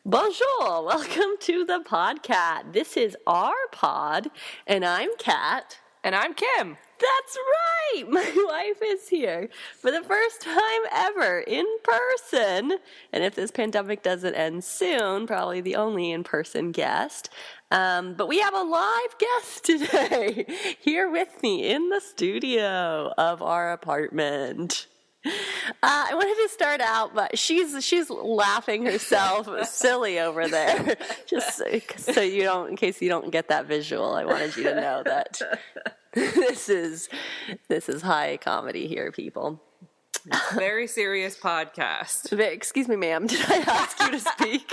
Bonjour, welcome to the PodKat. This is our pod, and I'm Kat. And I'm Kim. That's right! My wife is here for the first time ever in person. And if this pandemic doesn't end soon, probably the only in-person guest. But we have a live guest today here with me in the studio of our apartment. I wanted to start out, but she's laughing herself silly over there. Just so you don't, in case you don't get that visual, I wanted you to know that this is high comedy here, people. Very serious podcast. Excuse me, ma'am. Did I ask you to speak?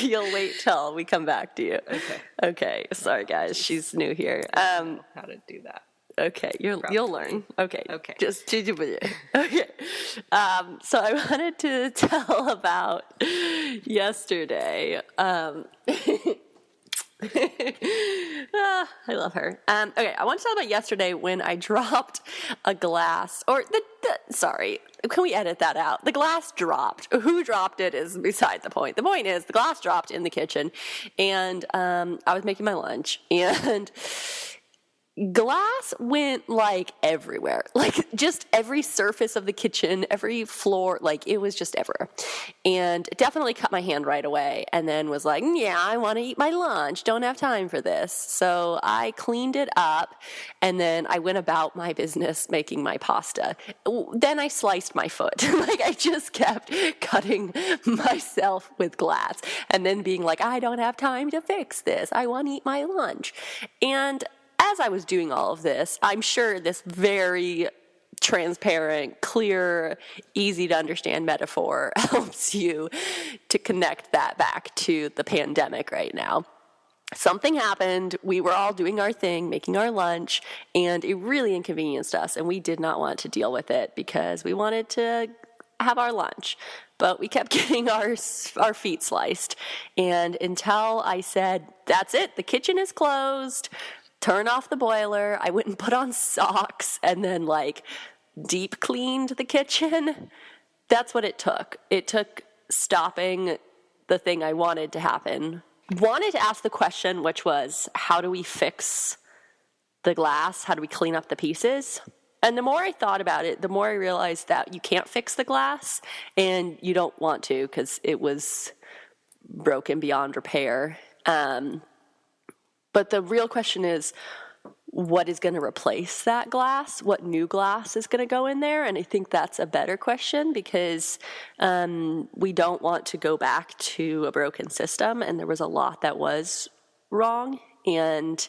You'll wait till we come back to you. Okay. Sorry, guys. She's new here. I don't know how to do that. Okay, you'll learn. Okay. Just okay. So I wanted to tell about yesterday. I love her. Okay, I want to tell about yesterday when I dropped a glass, or sorry, can we edit that out? The glass dropped. Who dropped it is beside the point. The point is the glass dropped in the kitchen, and I was making my lunch, and glass went like everywhere, like just every surface of the kitchen, every floor, like it was just everywhere. And it definitely cut my hand right away, and then was like, yeah, I want to eat my lunch, don't have time for this. So I cleaned it up, and then I went about my business making my pasta. Then I sliced my foot. Like I just kept cutting myself with glass, and then being like, I don't have time to fix this, I want to eat my lunch. And as I was doing all of this, I'm sure this very transparent, clear, easy to understand metaphor helps you to connect that back to the pandemic right now. Something happened, we were all doing our thing, making our lunch, and it really inconvenienced us, and we did not want to deal with it because we wanted to have our lunch. But we kept getting our feet sliced, and until I said, that's it, the kitchen is closed, turn off the boiler, I went and put on socks and then like deep cleaned the kitchen. That's what it took. It took stopping the thing I wanted to happen. Wanted to ask the question, which was, how do we fix the glass? How do we clean up the pieces? And the more I thought about it, the more I realized that you can't fix the glass, and you don't want to because it was broken beyond repair. But the real question is, what is going to replace that glass? What new glass is going to go in there? And I think that's a better question because we don't want to go back to a broken system. And there was a lot that was wrong. And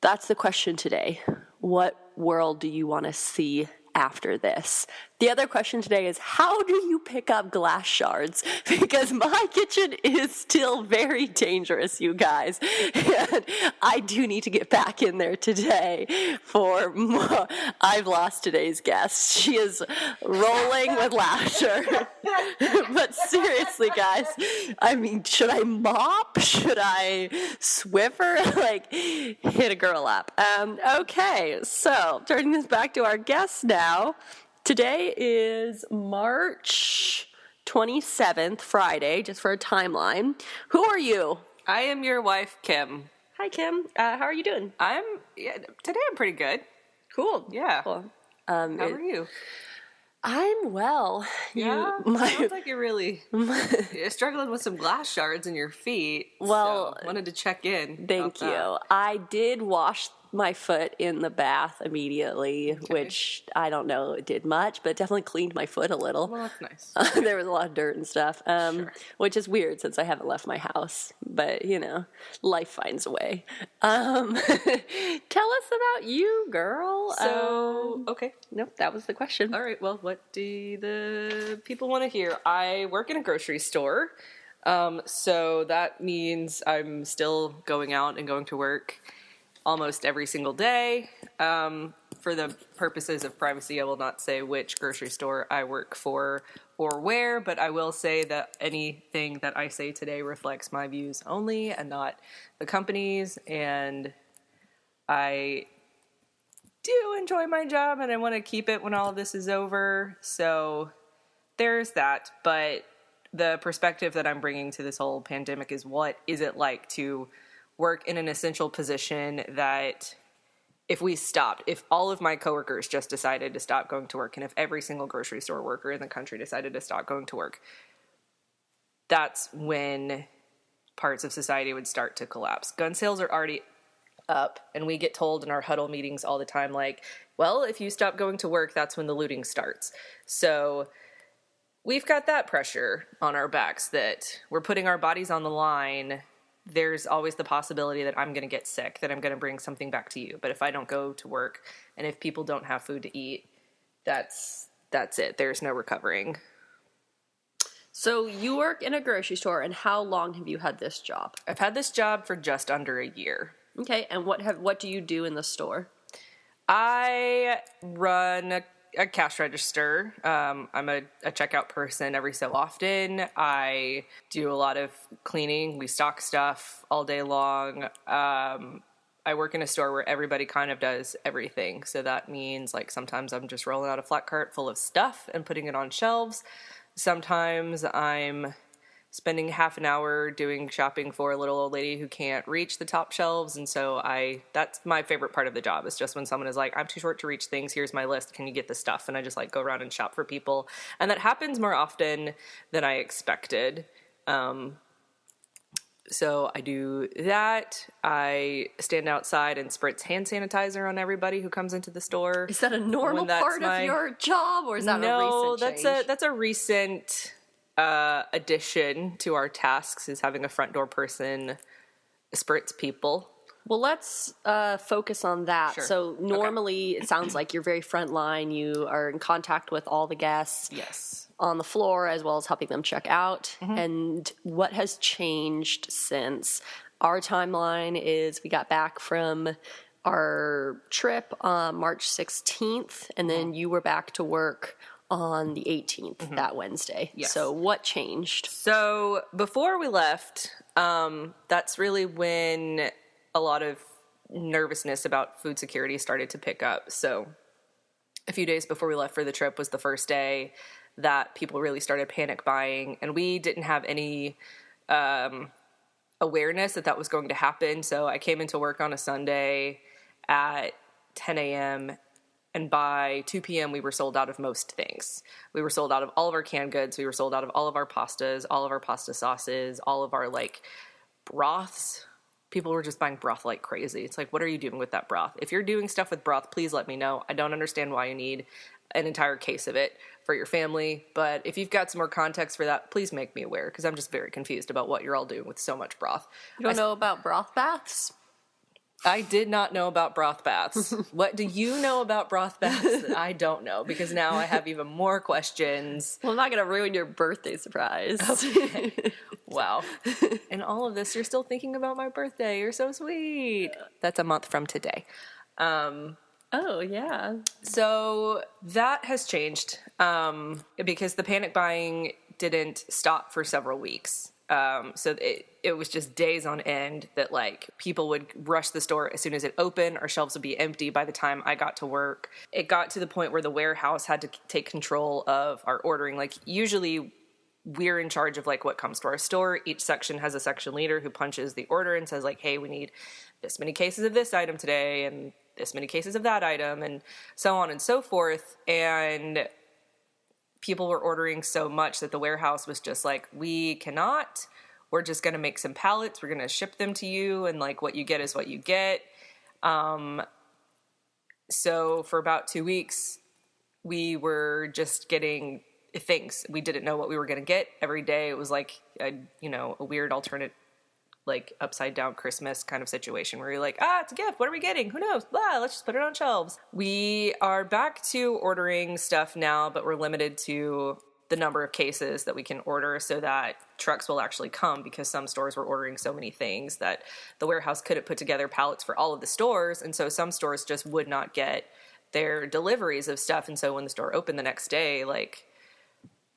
that's the question today. What world do you want to see after this? The other question today is, how do you pick up glass shards? Because my kitchen is still very dangerous, you guys. And I do need to get back in there today for more. I've lost today's guest. She is rolling with laughter. But seriously, guys, I mean, should I mop? Should I Swiffer? Like, hit a girl up. Okay, so turning this back to our guests now. Today is March 27th, Friday, just for a timeline. Who are you? I am your wife, Kim. Hi, Kim. How are you doing? Today I'm pretty good. Cool. Yeah. Cool. How are you? I'm well. Sounds like you're really struggling with some glass shards in your feet. Well, so wanted to check in. Thank you. I did wash my foot in the bath immediately, which I don't know it did much, but it definitely cleaned my foot a little. Well, that's nice. There was a lot of dirt and stuff, Sure. which is weird since I haven't left my house, but you know, life finds a way. Tell us about you, girl. Okay. Nope, that was the question. All right, well, what do the people want to hear? I work in a grocery store, so that means I'm still going out and going to work almost every single day. For the purposes of privacy, I will not say which grocery store I work for or where, but I will say that anything that I say today reflects my views only and not the company's, and I do enjoy my job and I want to keep it when all of this is over, so there's that. But the perspective that I'm bringing to this whole pandemic is, what is it like to work in an essential position that if all of my coworkers just decided to stop going to work, and if every single grocery store worker in the country decided to stop going to work, that's when parts of society would start to collapse. Gun sales are already up, and we get told in our huddle meetings all the time, like, well, if you stop going to work, that's when the looting starts. So we've got that pressure on our backs that we're putting our bodies on the line. There's always the possibility that I'm going to get sick, that I'm going to bring something back to you. But if I don't go to work, and if people don't have food to eat, that's it. There's no recovering. So you work in a grocery store, and how long have you had this job? I've had this job for just under a year. Okay, and what do you do in the store? I run a cash register. I'm a checkout person every so often. I do a lot of cleaning. We stock stuff all day long. I work in a store where everybody kind of does everything. So that means, like, sometimes I'm just rolling out a flat cart full of stuff and putting it on shelves. Sometimes I'm spending half an hour doing shopping for a little old lady who can't reach the top shelves. And so that's my favorite part of the job, is just when someone is like, I'm too short to reach things, here's my list, can you get the stuff? And I just, like, go around and shop for people. And that happens more often than I expected. So I do that. I stand outside and spritz hand sanitizer on everybody who comes into the store. Is that a normal part of your job, or is that a recent change? No, that's a recent addition to our tasks, is having a front door person spritz people. Well, let's focus on that. Sure. So normally it sounds like you're very frontline. You are in contact with all the guests. Yes. On the floor, as well as helping them check out. Mm-hmm. And what has changed since? Our timeline is we got back from our trip on March 16th, and then you were back to work on the 18th, that Wednesday. Yes. So what changed? So before we left, that's really when a lot of nervousness about food security started to pick up. So a few days before we left for the trip was the first day that people really started panic buying, and we didn't have any awareness that was going to happen. So I came into work on a Sunday at 10 a.m., and by 2 p.m. we were sold out of most things. We were sold out of all of our canned goods. We were sold out of all of our pastas, all of our pasta sauces, all of our, like, broths. People were just buying broth like crazy. It's like, what are you doing with that broth? If you're doing stuff with broth, please let me know. I don't understand why you need an entire case of it for your family, but if you've got some more context for that, please make me aware, because I'm just very confused about what you're all doing with so much broth. You don't know about broth baths? I did not know about broth baths. What do you know about broth baths that I don't know? Because now I have even more questions. Well, I'm not going to ruin your birthday surprise. Okay. Wow. And all of this, you're still thinking about my birthday. You're so sweet. That's a month from today. Oh, yeah. So that has changed because the panic buying didn't stop for several weeks. So it was just days on end that, like, people would rush the store as soon as it opened. Our shelves would be empty by the time I got to work. It got to the point where the warehouse had to take control of our ordering. Like, usually we're in charge of, like, what comes to our store. Each section has a section leader who punches the order and says, like, hey, we need this many cases of this item today and this many cases of that item, and so on and so forth. And people were ordering so much that the warehouse was just like, we cannot. We're just going to make some pallets. We're going to ship them to you, and, like, what you get is what you get. So for about 2 weeks, we were just getting things. We didn't know what we were going to get. Every day it was like a weird alternate, like, upside down Christmas kind of situation where you're like, it's a gift. What are we getting? Who knows? Let's just put it on shelves. We are back to ordering stuff now, but we're limited to the number of cases that we can order so that trucks will actually come, because some stores were ordering so many things that the warehouse couldn't put together pallets for all of the stores. And so some stores just would not get their deliveries of stuff. And so when the store opened the next day, like,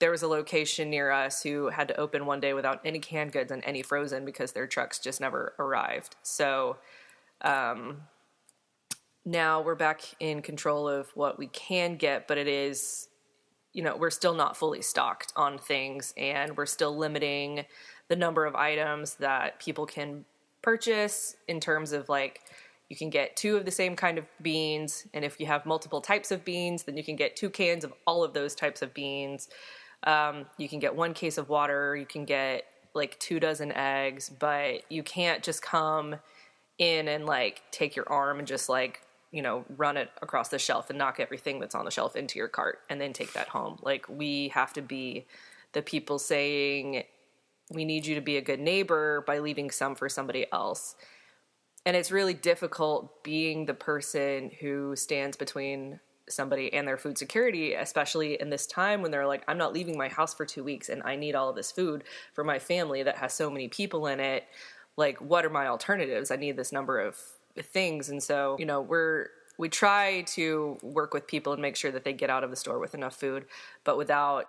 there was a location near us who had to open one day without any canned goods and any frozen because their trucks just never arrived. So now we're back in control of what we can get, but it is, we're still not fully stocked on things, and we're still limiting the number of items that people can purchase in terms of like, you can get 2 of the same kind of beans, and if you have multiple types of beans, then you can get 2 cans of all of those types of beans. You can get 1 case of water, you can get like 2 dozen eggs, but you can't just come in and like take your arm and just like, run it across the shelf and knock everything that's on the shelf into your cart and then take that home. Like, we have to be the people saying, we need you to be a good neighbor by leaving some for somebody else. And it's really difficult being the person who stands between somebody and their food security, especially in this time when they're like, I'm not leaving my house for 2 weeks and I need all of this food for my family that has so many people in it. Like, what are my alternatives? I need this number of things. And so, we try to work with people and make sure that they get out of the store with enough food, but without,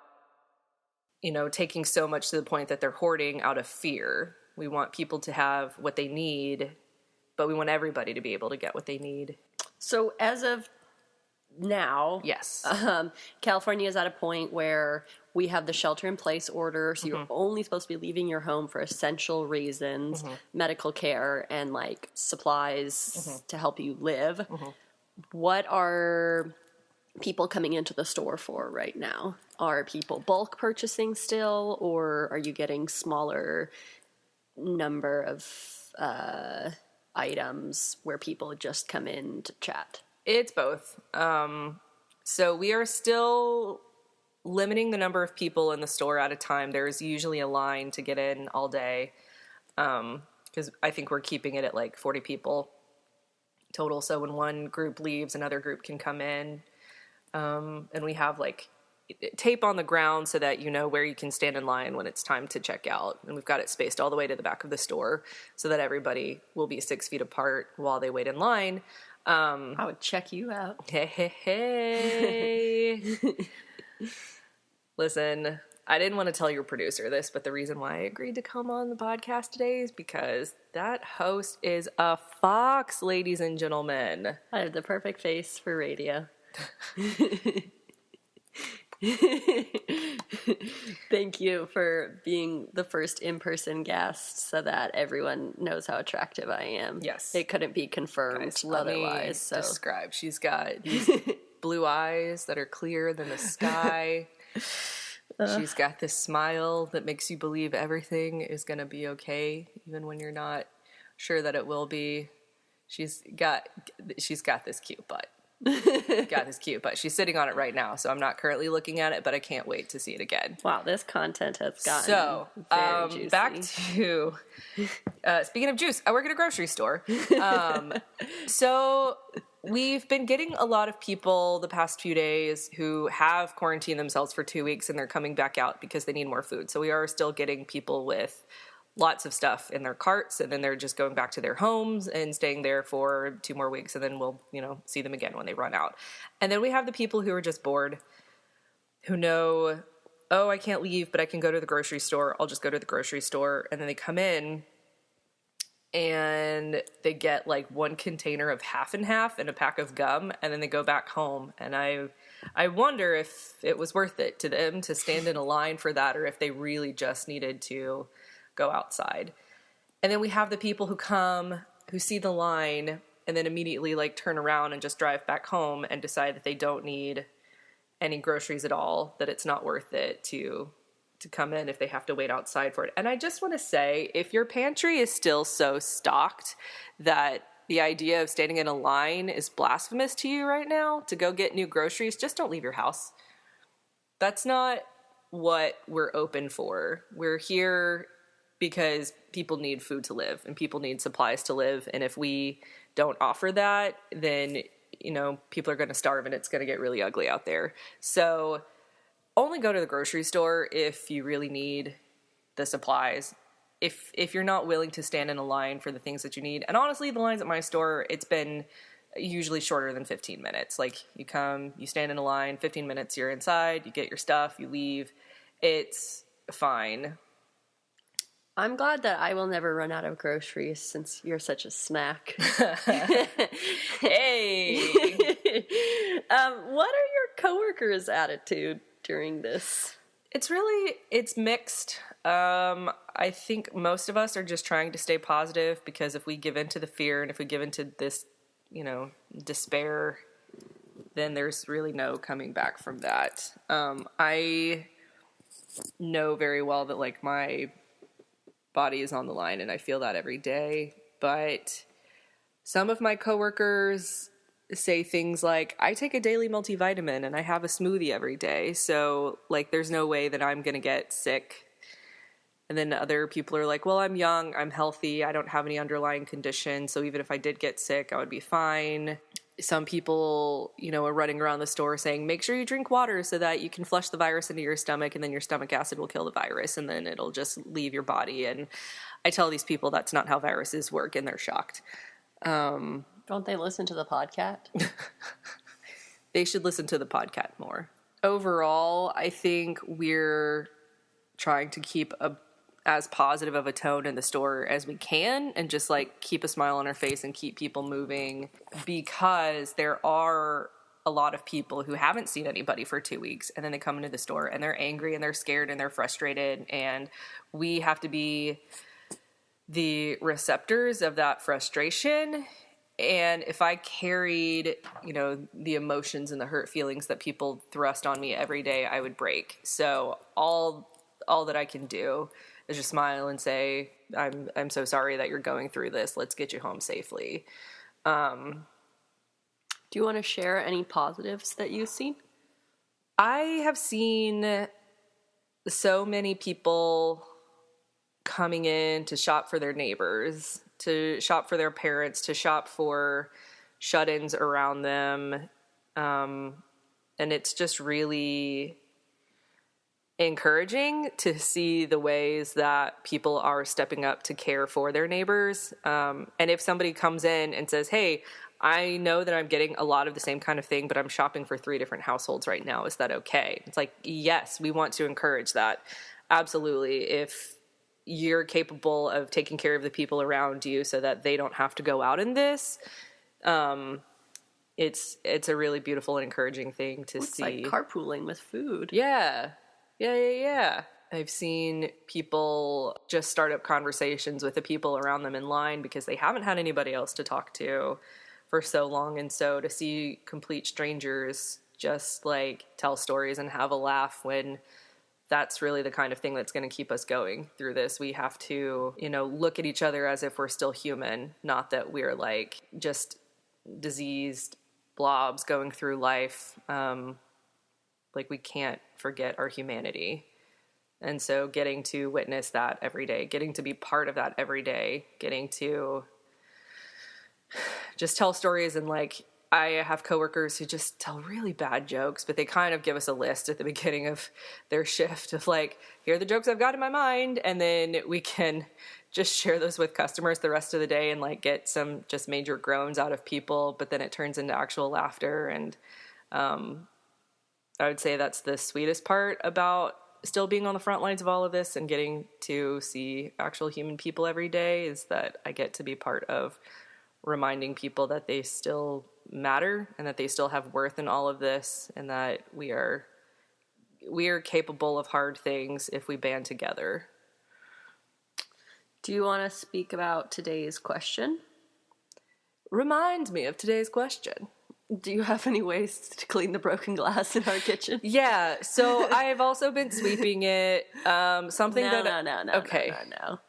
taking so much to the point that they're hoarding out of fear. We want people to have what they need, but we want everybody to be able to get what they need. So as of now, yes, California is at a point where we have the shelter-in-place order, so you're only supposed to be leaving your home for essential reasons, medical care, and like supplies to help you live. What are people coming into the store for right now? Are people bulk purchasing still, or are you getting smaller number of items where people just come in to chat? It's both. So we are still limiting the number of people in the store at a time. There's usually a line to get in all day, because I think we're keeping it at like 40 people total. So when one group leaves, another group can come in. And we have like tape on the ground so that you know where you can stand in line when it's time to check out. And we've got it spaced all the way to the back of the store so that everybody will be 6 feet apart while they wait in line. I would check you out. Hey. Listen, I didn't want to tell your producer this, but the reason why I agreed to come on the podcast today is because that host is a fox, ladies and gentlemen. I have the perfect face for radio. Thank you for being the first in-person guest so that everyone knows how attractive I am. Yes. It couldn't be confirmed Guys, let otherwise. me describe. She's got these blue eyes that are clearer than the sky. She's got this smile that makes you believe everything is going to be okay, even when you're not sure that it will be. She's got this cute butt. She's sitting on it right now, so I'm not currently looking at it, but I can't wait to see it again. Wow, this content has gotten very juicy. Back to speaking of juice, I work at a grocery store. So we've been getting a lot of people the past few days who have quarantined themselves for 2 weeks and they're coming back out because they need more food. So we are still getting people with lots of stuff in their carts, and then they're just going back to their homes and staying there for 2 more weeks, and then we'll, see them again when they run out. And then we have the people who are just bored, who know, oh, I can't leave, but I can go to the grocery store. I'll just go to the grocery store. And then they come in and they get like 1 container of half and half and a pack of gum, and then they go back home. And I wonder if it was worth it to them to stand in a line for that, or if they really just needed to go outside. And then we have the people who come, who see the line, and then immediately like turn around and just drive back home and decide that they don't need any groceries at all, that it's not worth it to come in if they have to wait outside for it. And I just want to say, if your pantry is still so stocked that the idea of standing in a line is blasphemous to you right now to go get new groceries, just don't leave your house. That's not what we're open for. We're here because people need food to live and people need supplies to live. And if we don't offer that, then, people are going to starve and it's going to get really ugly out there. So only go to the grocery store if you really need the supplies. If you're not willing to stand in a line for the things that you need. And honestly, the lines at my store, it's been usually shorter than 15 minutes. Like, you come, you stand in a line, 15 minutes, you're inside, you get your stuff, you leave. It's fine. I'm glad that I will never run out of groceries since you're such a snack. Hey! What are your coworkers' attitude during this? It's mixed. I think most of us are just trying to stay positive, because if we give in to the fear and if we give in to this, despair, then there's really no coming back from that. I know very well that like my body is on the line and I feel that every day, but some of my coworkers say things like, I take a daily multivitamin and I have a smoothie every day, so like there's no way that I'm gonna get sick. And then other people are like, well, I'm young, I'm healthy, I don't have any underlying condition, so even if I did get sick, I would be fine. Some people, are running around the store saying, make sure you drink water so that you can flush the virus into your stomach, and then your stomach acid will kill the virus, and then it'll just leave your body. And I tell these people that's not how viruses work, and they're shocked. Don't they listen to the PodKat? They should listen to the PodKat more. Overall, I think we're trying to keep as positive of a tone in the store as we can, and just like keep a smile on our face and keep people moving, because there are a lot of people who haven't seen anybody for 2 weeks, and then they come into the store and they're angry and they're scared and they're frustrated, and we have to be the receptors of that frustration. And if I carried, the emotions and the hurt feelings that people thrust on me every day, I would break. So all that I can do is just smile and say, I'm so sorry that you're going through this. Let's get you home safely. Do you want to share any positives that you've seen? I have seen so many people coming in to shop for their neighbors, to shop for their parents, to shop for shut-ins around them. And it's just really encouraging to see the ways that people are stepping up to care for their neighbors. And if somebody comes in and says, hey, I know that I'm getting a lot of the same kind of thing, but I'm shopping for 3 different households right now, is that okay? It's like, yes, we want to encourage that. Absolutely. If you're capable of taking care of the people around you so that they don't have to go out in this, it's a really beautiful and encouraging thing to see. It's like carpooling with food. Yeah. I've seen people just start up conversations with the people around them in line because they haven't had anybody else to talk to for so long. And so to see complete strangers just like tell stories and have a laugh, when that's really the kind of thing that's going to keep us going through this. We have to, look at each other as if we're still human, not that we're like just diseased blobs going through life. Like we can't forget our humanity. And so getting to witness that every day, getting to be part of that every day, getting to just tell stories. And like, I have coworkers who just tell really bad jokes, but they kind of give us a list at the beginning of their shift of like, here are the jokes I've got in my mind. And then we can just share those with customers the rest of the day and like get some just major groans out of people. But then it turns into actual laughter. And I would say that's the sweetest part about still being on the front lines of all of this and getting to see actual human people every day, is that I get to be part of reminding people that they still matter and that they still have worth in all of this, and that we are capable of hard things if we band together. Do you want to speak about today's question? Remind me of today's question. Do you have any ways to clean the broken glass in our kitchen? Yeah, so I've also been sweeping it. No. Okay. No.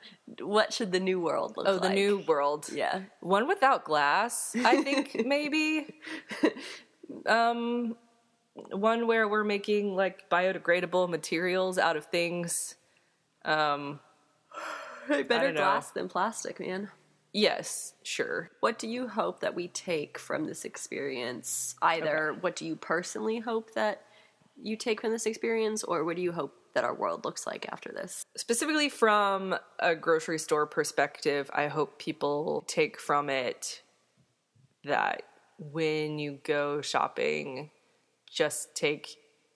What should the new world look like? Oh, the new world. Yeah. One without glass, I think, maybe. One where we're making, like, biodegradable materials out of things. Better glass than plastic, man. Yes, sure. What do you hope that we take from this experience? Either what do you personally hope that you take from this experience, or what do you hope that our world looks like after this? Specifically from a grocery store perspective, I hope people take from it that when you go shopping, just take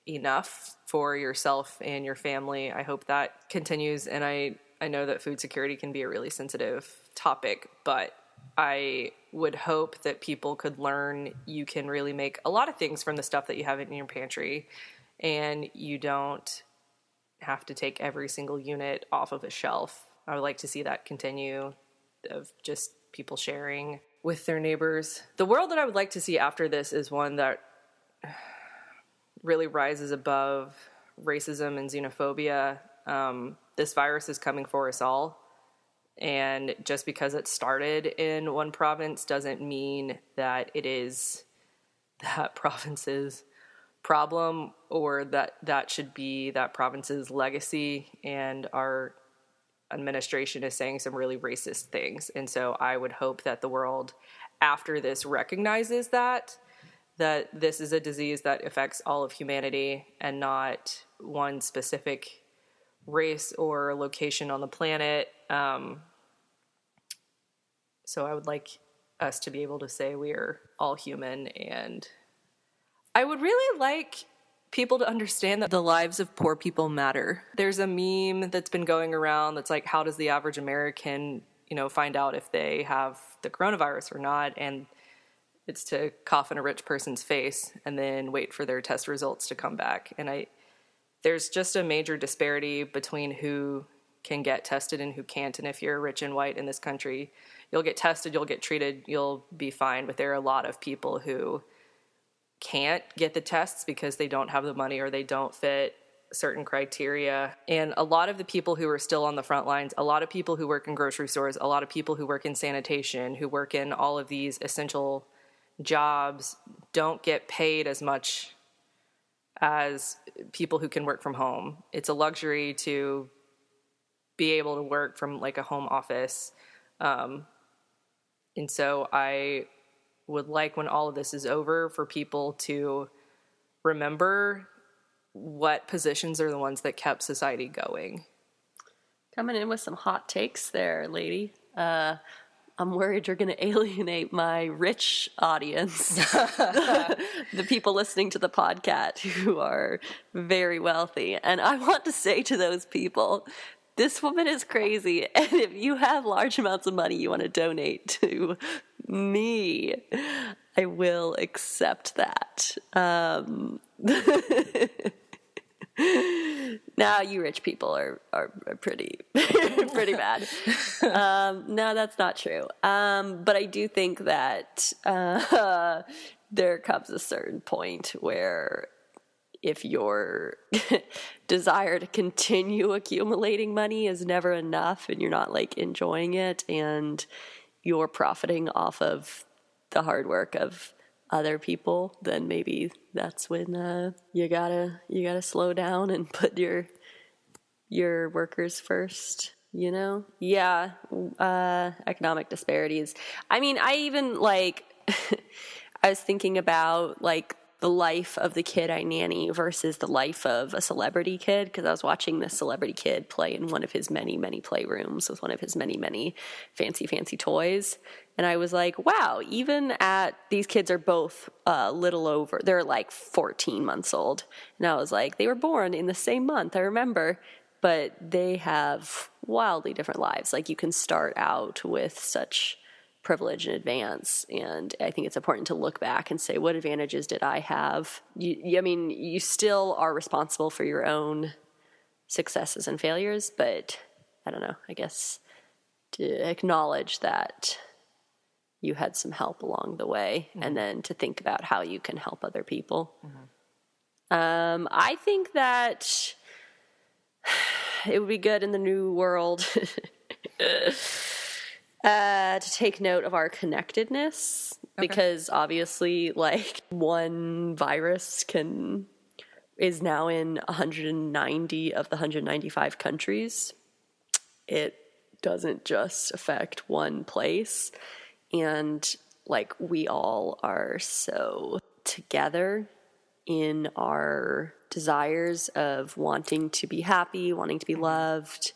enough for yourself and your family. I hope that continues, and I know that food security can be a really sensitive topic, but I would hope that people could learn you can really make a lot of things from the stuff that you have in your pantry, and you don't have to take every single unit off of a shelf. I would like to see that continue, of just people sharing with their neighbors. The world that I would like to see after this is one that really rises above racism and xenophobia. This virus is coming for us all. And just because it started in one province doesn't mean that it is that province's problem, or that should be that province's legacy. And our administration is saying some really racist things. And so I would hope that the world after this recognizes that this is a disease that affects all of humanity and not one specific race or location on the planet. So I would like us to be able to say we are all human, and I would really like people to understand that the lives of poor people matter. There's a meme that's been going around that's like, how does the average American, find out if they have the coronavirus or not? And it's to cough in a rich person's face and then wait for their test results to come back. And there's just a major disparity between who can get tested and who can't. And if you're rich and white in this country, you'll get tested, you'll get treated, you'll be fine. But there are a lot of people who can't get the tests because they don't have the money or they don't fit certain criteria. And a lot of the people who are still on the front lines, a lot of people who work in grocery stores, a lot of people who work in sanitation, who work in all of these essential jobs, don't get paid as much as people who can work from home. It's a luxury to be able to work from like a home office. And so I would like, when all of this is over, for people to remember what positions are the ones that kept society going. Coming in with some hot takes there, lady. I'm worried you're going to alienate my rich audience, the people listening to the PodKat who are very wealthy. And I want to say to those people, this woman is crazy. And if you have large amounts of money you want to donate to me, I will accept that. Now you rich people are pretty pretty bad. No, that's not true. But I do think that there comes a certain point where if your desire to continue accumulating money is never enough and you're not like enjoying it and you're profiting off of the hard work of other people, then maybe that's when you gotta slow down and put your workers first, Yeah, economic disparities. I mean, I even like I was thinking about like the life of the kid I nanny versus the life of a celebrity kid, because I was watching this celebrity kid play in one of his many, many playrooms with one of his many, many fancy, fancy toys. And I was like, wow, even these kids are both little over, they're like 14 months old. And I was like, they were born in the same month, I remember, but they have wildly different lives. Like you can start out with such privilege in advance, and I think it's important to look back and say, what advantages did I have? You still are responsible for your own successes and failures, but I don't know, I guess to acknowledge that you had some help along the way, mm-hmm. and then to think about how you can help other people. Mm-hmm. I think that it would be good in the new world to take note of our connectedness, because obviously, like, one virus is now in 190 of the 195 countries. It doesn't just affect one place, and like we all are so together in our desires of wanting to be happy, wanting to be loved,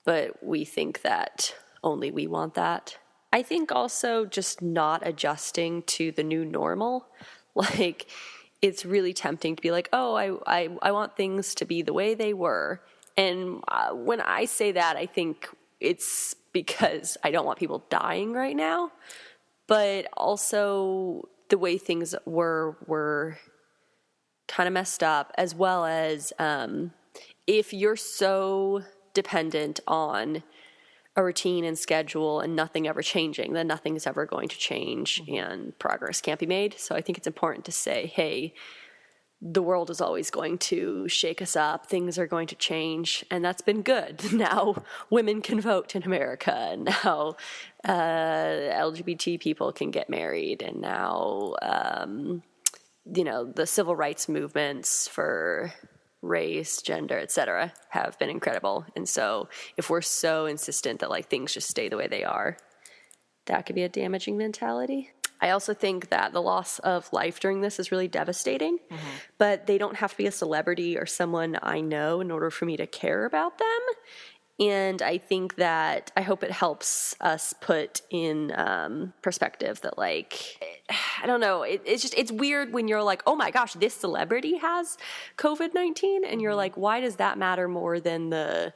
but we think that only we want that. I think also just not adjusting to the new normal. Like, it's really tempting to be like, oh, I want things to be the way they were. And when I say that, I think it's because I don't want people dying right now. But also the way things were kind of messed up, as well as if you're so dependent on a routine and schedule and nothing ever changing, then nothing's ever going to change and progress can't be made. So I think it's important to say, hey, the world is always going to shake us up. Things are going to change, and that's been good. Now women can vote in America, and now LGBT people can get married, and now, the civil rights movements for race, gender, etc. have been incredible. And so if we're so insistent that like things just stay the way they are, that could be a damaging mentality. I also think that the loss of life during this is really devastating, but they don't have to be a celebrity or someone I know in order for me to care about them. And I think that I hope it helps us put in perspective that, like, I don't know, it's weird when you're like, oh my gosh, this celebrity has COVID-19, and you're like, why does that matter more than the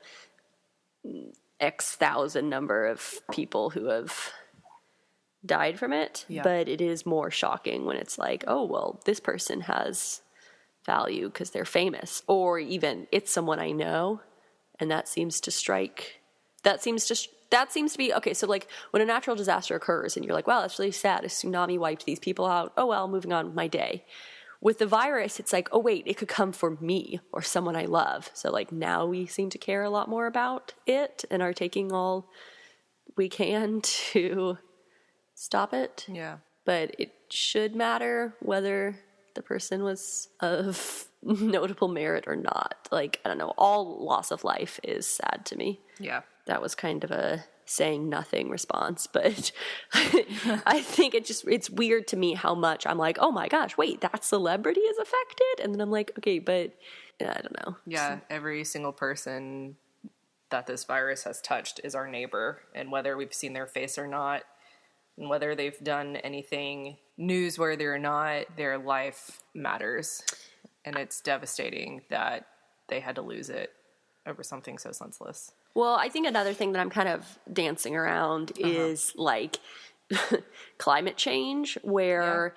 X thousand number of people who have died from it? Yeah. But it is more shocking when it's like, oh, well, this person has value because they're famous, or even it's someone I know. And that seems to be, okay, so like when a natural disaster occurs and you're like, wow, that's really sad, a tsunami wiped these people out, oh well, moving on with my day. With the virus, it's like, oh wait, it could come for me or someone I love. So like now we seem to care a lot more about it and are taking all we can to stop it. Yeah. But it should matter whether the person was of notable merit or not. Like, I don't know, all loss of life is sad to me. Yeah. That was kind of a saying nothing response, but I think it's weird to me how much I'm like, oh my gosh, wait, that celebrity is affected? And then I'm like, okay, but I don't know. Yeah, every single person that this virus has touched is our neighbor, and whether we've seen their face or not, and whether they've done anything newsworthy or not, their life matters. And it's devastating that they had to lose it over something so senseless. Well, I think another thing that I'm kind of dancing around is like climate change, where,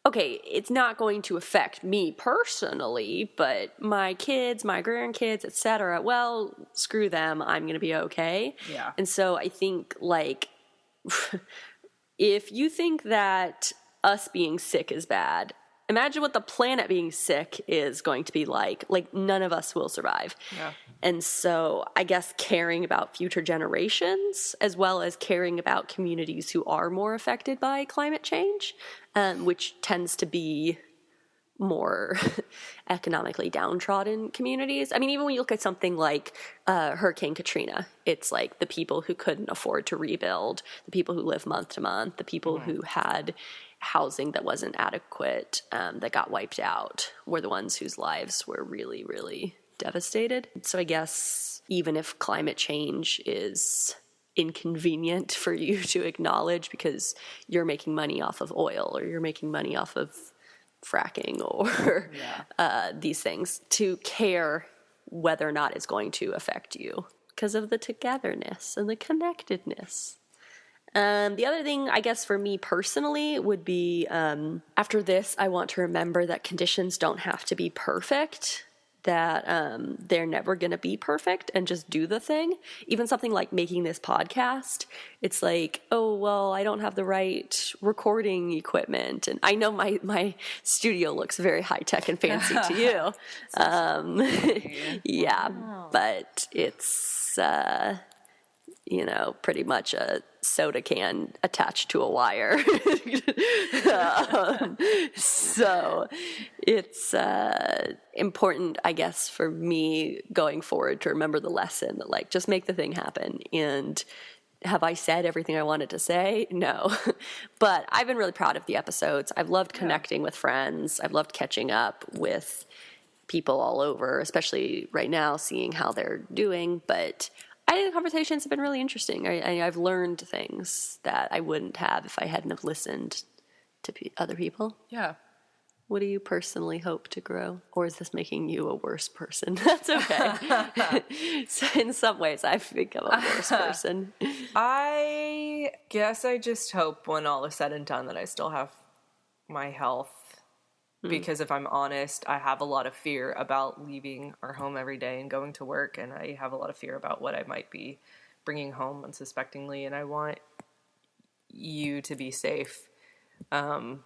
okay, it's not going to affect me personally, but my kids, my grandkids, etc. Well, screw them. I'm going to be okay. Yeah. And so I think like if you think that us being sick is bad, imagine what the planet being sick is going to be like. Like, none of us will survive. Yeah. And so I guess caring about future generations, as well as caring about communities who are more affected by climate change, which tends to be more economically downtrodden communities. I mean, even when you look at something like Hurricane Katrina, it's like the people who couldn't afford to rebuild, the people who live month to month, the people who had housing that wasn't adequate, that got wiped out, were the ones whose lives were really, really devastated. So I guess even if climate change is inconvenient for you to acknowledge because you're making money off of oil or you're making money off of fracking or these things, to care whether or not it's going to affect you because of the togetherness and the connectedness. The other thing, I guess, for me personally would be after this, I want to remember that conditions don't have to be perfect, that they're never going to be perfect, and just do the thing. Even something like making this podcast, it's like, oh, well, I don't have the right recording equipment. And I know my studio looks very high-tech and fancy to you. Yeah, wow. But it's, pretty much a soda can attached to a wire. So it's important, I guess, for me going forward to remember the lesson that, like, just make the thing happen. And have I said everything I wanted to say? No. But I've been really proud of the episodes. I've loved connecting with friends. I've loved catching up with people all over, especially right now, seeing how they're doing. But I think the conversations have been really interesting. I've learned things that I wouldn't have if I hadn't have listened to other people. Yeah. What do you personally hope to grow? Or is this making you a worse person? That's okay. So in some ways, I've become a worse person. I guess I just hope when all is said and done that I still have my health Because if I'm honest, I have a lot of fear about leaving our home every day and going to work, and I have a lot of fear about what I might be bringing home unsuspectingly, and I want you to be safe. And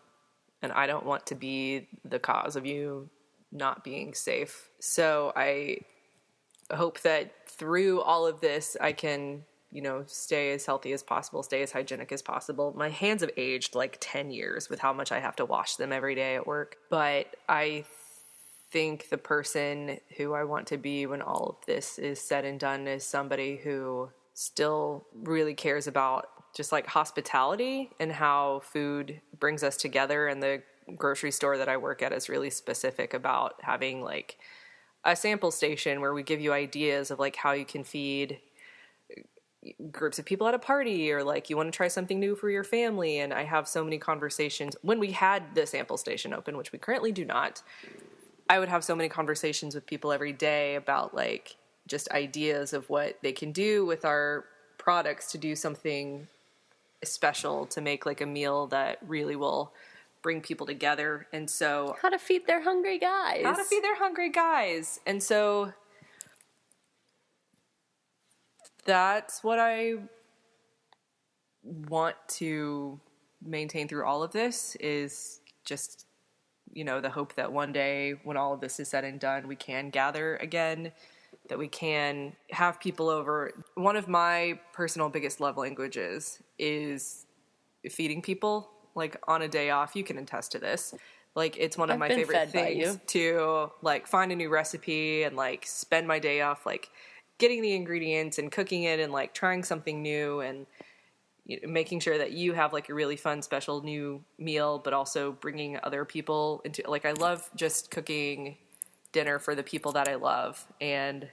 I don't want to be the cause of you not being safe. So I hope that through all of this, I can, stay as healthy as possible, stay as hygienic as possible. My hands have aged like 10 years with how much I have to wash them every day at work. But I think the person who I want to be when all of this is said and done is somebody who still really cares about just like hospitality and how food brings us together. And the grocery store that I work at is really specific about having like a sample station where we give you ideas of like how you can feed groups of people at a party, or like you want to try something new for your family. And I have so many conversations when we had the sample station open, which we currently do not. I would have so many conversations with people every day about like just ideas of what they can do with our products to do something special, to make like a meal that really will bring people together. And so How to feed their hungry guys. And so that's what I want to maintain through all of this, is just, the hope that one day when all of this is said and done, we can gather again, that we can have people over. One of my personal biggest love languages is feeding people. Like on a day off, you can attest to this. Like it's one of my favorite things to like find a new recipe and like spend my day off like getting the ingredients and cooking it and like trying something new and making sure that you have like a really fun, special new meal, but also bringing other people into, like, I love just cooking dinner for the people that I love. And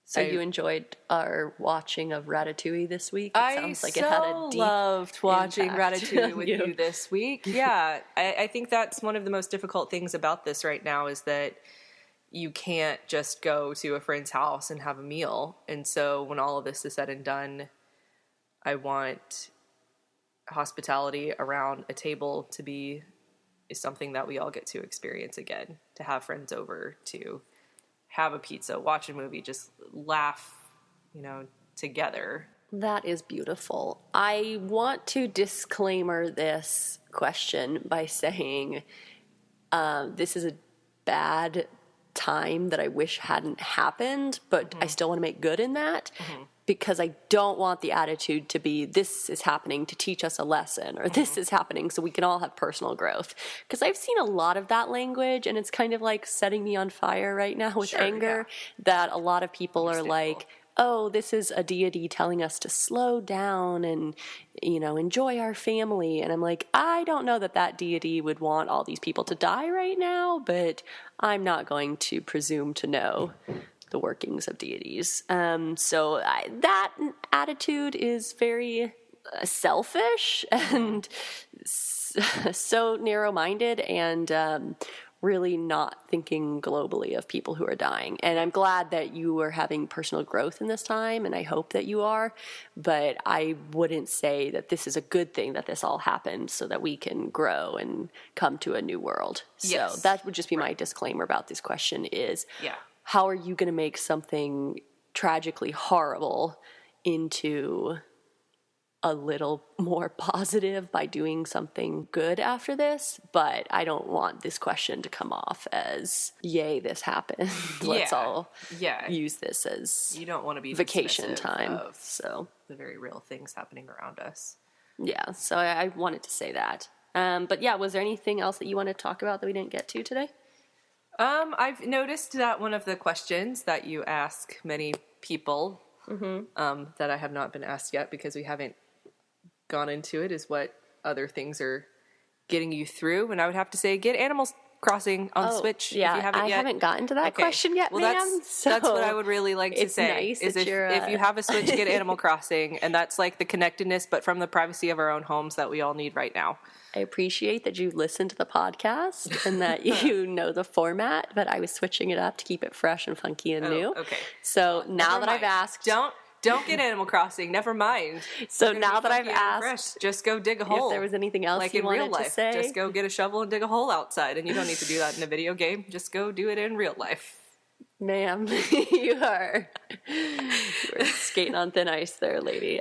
so you enjoyed our watching of Ratatouille this week? It sounds like it had a deep loved watching impact Ratatouille with you this week. Yeah, I think that's one of the most difficult things about this right now, is that you can't just go to a friend's house and have a meal. And so when all of this is said and done, I want hospitality around a table to be something that we all get to experience again, to have friends over, to have a pizza, watch a movie, just laugh, together. That is beautiful. I want to disclaimer this question by saying this is a bad time that I wish hadn't happened, but I still want to make good in that, because I don't want the attitude to be, this is happening to teach us a lesson, or this is happening so we can all have personal growth. Because I've seen a lot of that language, and it's kind of like setting me on fire right now with anger, that a lot of people are like, oh, this is a deity telling us to slow down and, enjoy our family. And I'm like, I don't know that deity would want all these people to die right now, but I'm not going to presume to know the workings of deities. So that attitude is very selfish and so narrow-minded, and really not thinking globally of people who are dying. And I'm glad that you are having personal growth in this time, and I hope that you are, but I wouldn't say that this is a good thing that this all happened so that we can grow and come to a new world. So that would just be my disclaimer about this question is, how are you going to make something tragically horrible into a little more positive by doing something good after this? But I don't want this question to come off as, yay, this happened. Let's all use this as, you don't want to be vacation time. Of the very real things happening around us. Yeah, so I wanted to say that. But yeah, was there anything else that you want to talk about that we didn't get to today? I've noticed that one of the questions that you ask many people that I have not been asked yet, because we haven't gone into it, is what other things are getting you through. And I would have to say, get Animal Crossing on the Switch. Yeah, if you haven't I haven't gotten to that question yet, well, ma'am. That's what I would really like to say. Nice is that if you have a Switch, get Animal Crossing. And that's like the connectedness, but from the privacy of our own homes, that we all need right now. I appreciate that you listened to the podcast and that you know the format, but I was switching it up to keep it fresh and funky and new. Okay. So now that I've asked... Don't get Animal Crossing. Never mind. So now that I've asked, fresh, just go dig a hole. if there was anything else like you in wanted real life, to say, just go get a shovel and dig a hole outside. And you don't need to do that in a video game. Just go do it in real life. ma'am, you're skating on thin ice there, lady.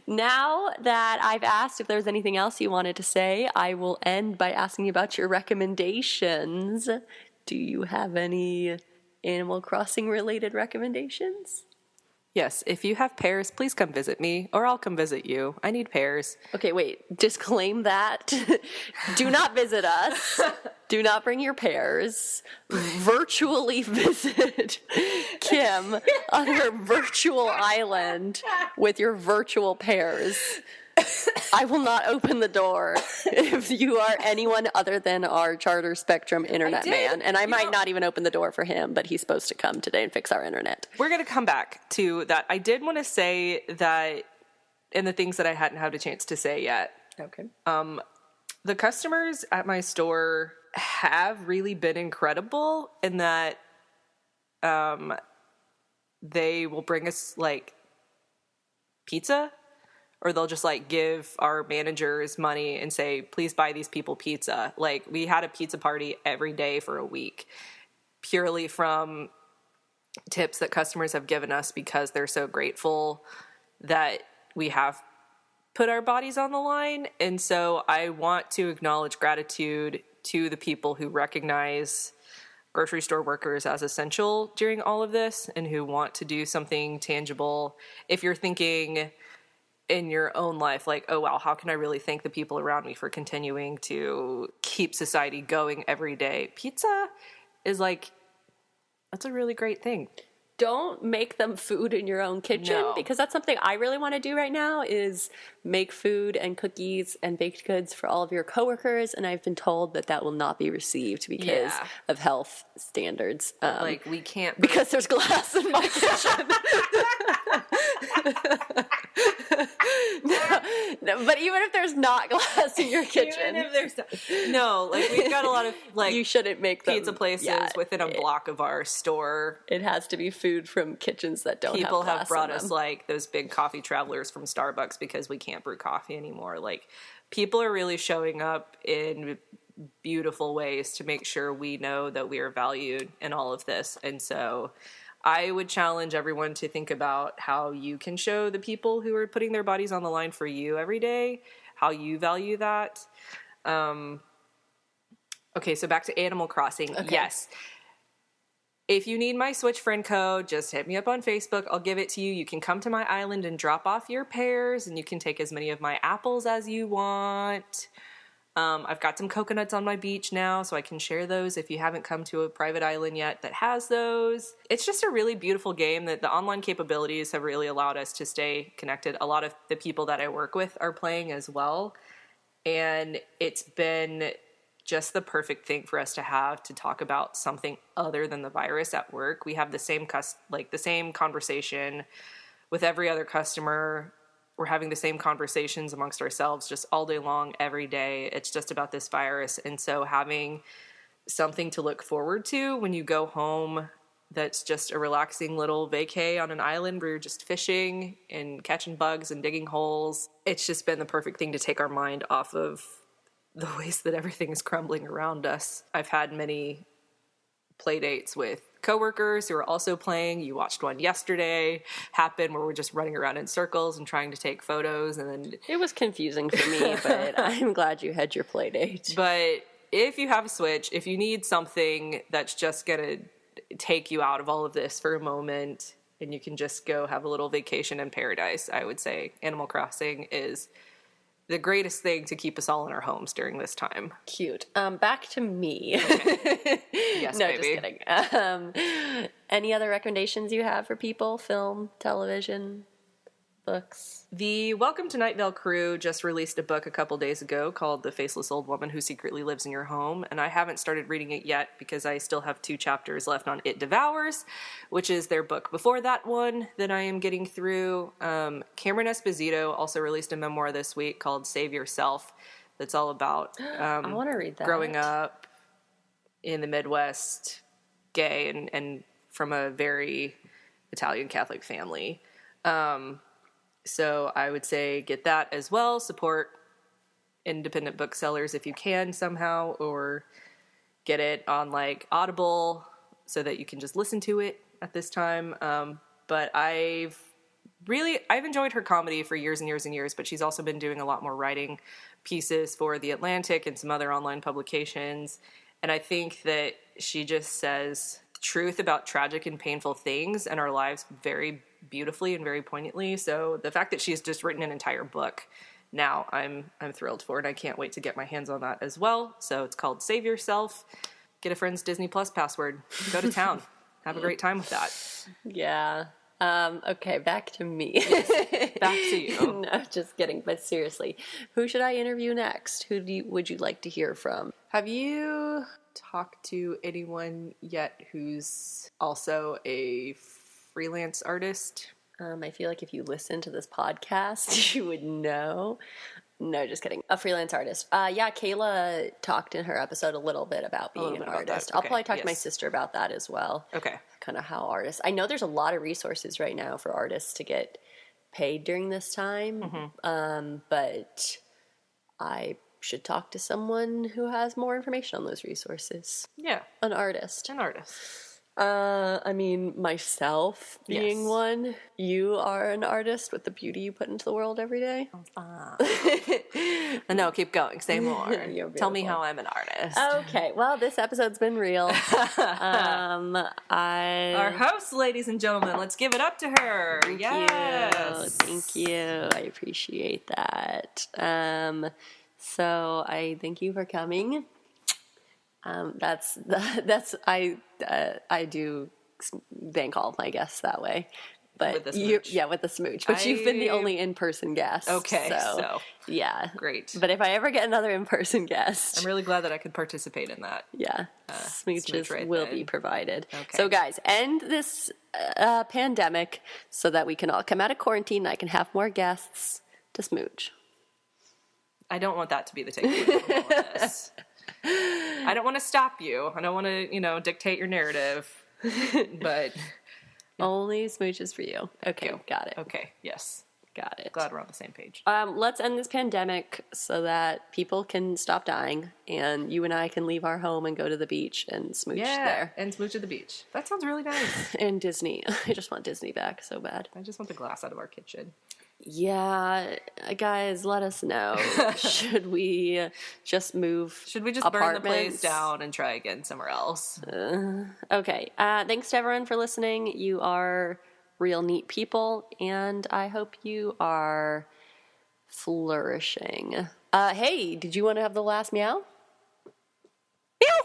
Now that I've asked if there's anything else you wanted to say, I will end by asking you about your recommendations. Do you have any Animal Crossing related recommendations? Yes, if you have pears, please come visit me, or I'll come visit you. I need pears. Okay, wait. Disclaim that. Do not visit us. Do not bring your pears. Virtually visit Kim on her virtual island with your virtual pears. I will not open the door if you are anyone other than our Charter Spectrum internet man. And I might not even open the door for him, but he's supposed to come today and fix our internet. We're going to come back to that. I did want to say that in the things that I hadn't had a chance to say yet. Okay. The customers at my store have really been incredible in that they will bring us like pizza, or they'll just like give our managers money and say, please buy these people pizza. Like we had a pizza party every day for a week purely from tips that customers have given us because they're so grateful that we have put our bodies on the line. And so I want to acknowledge gratitude to the people who recognize grocery store workers as essential during all of this and who want to do something tangible. If you're thinking in your own life, like, oh, wow, how can I really thank the people around me for continuing to keep society going every day? Pizza is like, that's a really great thing. Don't make them food in your own kitchen, because that's something I really want to do right now is make food and cookies and baked goods for all of your coworkers. And I've been told that that will not be received because of health standards. Like we can't because there's glass in my kitchen. No, but even if there's not glass in your kitchen, even if there's no, like we've got a lot of like you shouldn't make them, pizza places within a block of our store. It has to be food from kitchens that don't People have glass have brought in us them. like those big coffee travelers from Starbucks because we can't brew coffee anymore. Like people are really showing up in beautiful ways to make sure we know that we are valued in all of this. And so I would challenge everyone to think about how you can show the people who are putting their bodies on the line for you every day, how you value that. Okay, so back to Animal Crossing. Okay. Yes. If you need my Switch friend code, just hit me up on Facebook. I'll give it to you. You can come to my island and drop off your pears, and you can take as many of my apples as you want. I've got some coconuts on my beach now, so I can share those if you haven't come to a private island yet that has those. It's just a really beautiful game that the online capabilities have really allowed us to stay connected. A lot of the people that I work with are playing as well, and it's been just the perfect thing for us to have to talk about something other than the virus at work. We have the same conversation with every other customer. We're having the same conversations amongst ourselves just all day long, every day. It's just about this virus. And so having something to look forward to when you go home that's just a relaxing little vacay on an island where you're just fishing and catching bugs and digging holes, it's just been the perfect thing to take our mind off of the ways that everything is crumbling around us. I've had many play dates with coworkers who are also playing. You watched one yesterday happen where we're just running around in circles and trying to take photos, and then it was confusing for me, but I'm glad you had your play date. But if you have a Switch, if you need something that's just gonna take you out of all of this for a moment and you can just go have a little vacation in paradise, I would say Animal Crossing is the greatest thing to keep us all in our homes during this time. Cute. Back to me. Okay. Yes, no, baby. Just kidding. Any other recommendations you have for people? Film, television, books? The Welcome to Night Vale crew just released a book a couple days ago called The Faceless Old Woman Who Secretly Lives in Your Home, and I haven't started reading it yet because I still have 2 chapters left on It Devours, which is their book before that one that I am getting through. Cameron Esposito also released a memoir this week called Save Yourself that's all about I want to read that. growing up in the Midwest, gay, and from a very Italian Catholic family. So I would say get that as well. Support independent booksellers if you can somehow, or get it on like Audible so that you can just listen to it at this time. But I've enjoyed her comedy for years and years and years, but she's also been doing a lot more writing pieces for The Atlantic and some other online publications. And I think that she just says the truth about tragic and painful things in our lives very beautifully and very poignantly. So the fact that she's just written an entire book now, I'm thrilled for it. I can't wait to get my hands on that as well. So it's called Save Yourself. Get a friend's Disney Plus password. Go to town. Have a great time with that. Yeah. Okay, back to me. Back to you. No, just kidding. But seriously, who should I interview next? Would you like to hear from? Have you talked to anyone yet who's also a freelance artist? I feel like if you listen to this podcast, you would know. No, just kidding. A freelance artist. Yeah, Kayla talked in her episode a little bit about being an artist. I'll probably talk to my sister about that as well. Okay. Kind of how artists. I know there's a lot of resources right now for artists to get paid during this time, but I should talk to someone who has more information on those resources. Yeah. An artist. I mean, myself being one, you are an artist with the beauty you put into the world every day. No, keep going. Say more. Tell me how I'm an artist. Okay, well, this episode's been real. Our host, ladies and gentlemen, let's give it up to her. Thank you. I appreciate that. So I thank you for coming. I do thank all of my guests that way, but with the smooch. With the smooch. But you've been the only in-person guest. Okay, so yeah, great. But if I ever get another in-person guest, I'm really glad that I could participate in that. Yeah, smooches will be provided. Okay. So guys, end this pandemic so that we can all come out of quarantine and I can have more guests to smooch. I don't want that to be the takeaway from all of this. I don't want to stop you. I don't want to, dictate your narrative. But only smooches for you. Okay, got it. Okay, yes. Got it. Glad we're on the same page. Let's end this pandemic so that people can stop dying and you and I can leave our home and go to the beach and smooch there. And smooch at the beach. That sounds really nice. And Disney. I just want Disney back so bad. I just want the glass out of our kitchen. Yeah, guys, let us know. Should we just move? Should we just burn the place down and try again somewhere else? Okay. Thanks to everyone for listening. You are real neat people, and I hope you are flourishing. Hey, did you want to have the last meow? Meow!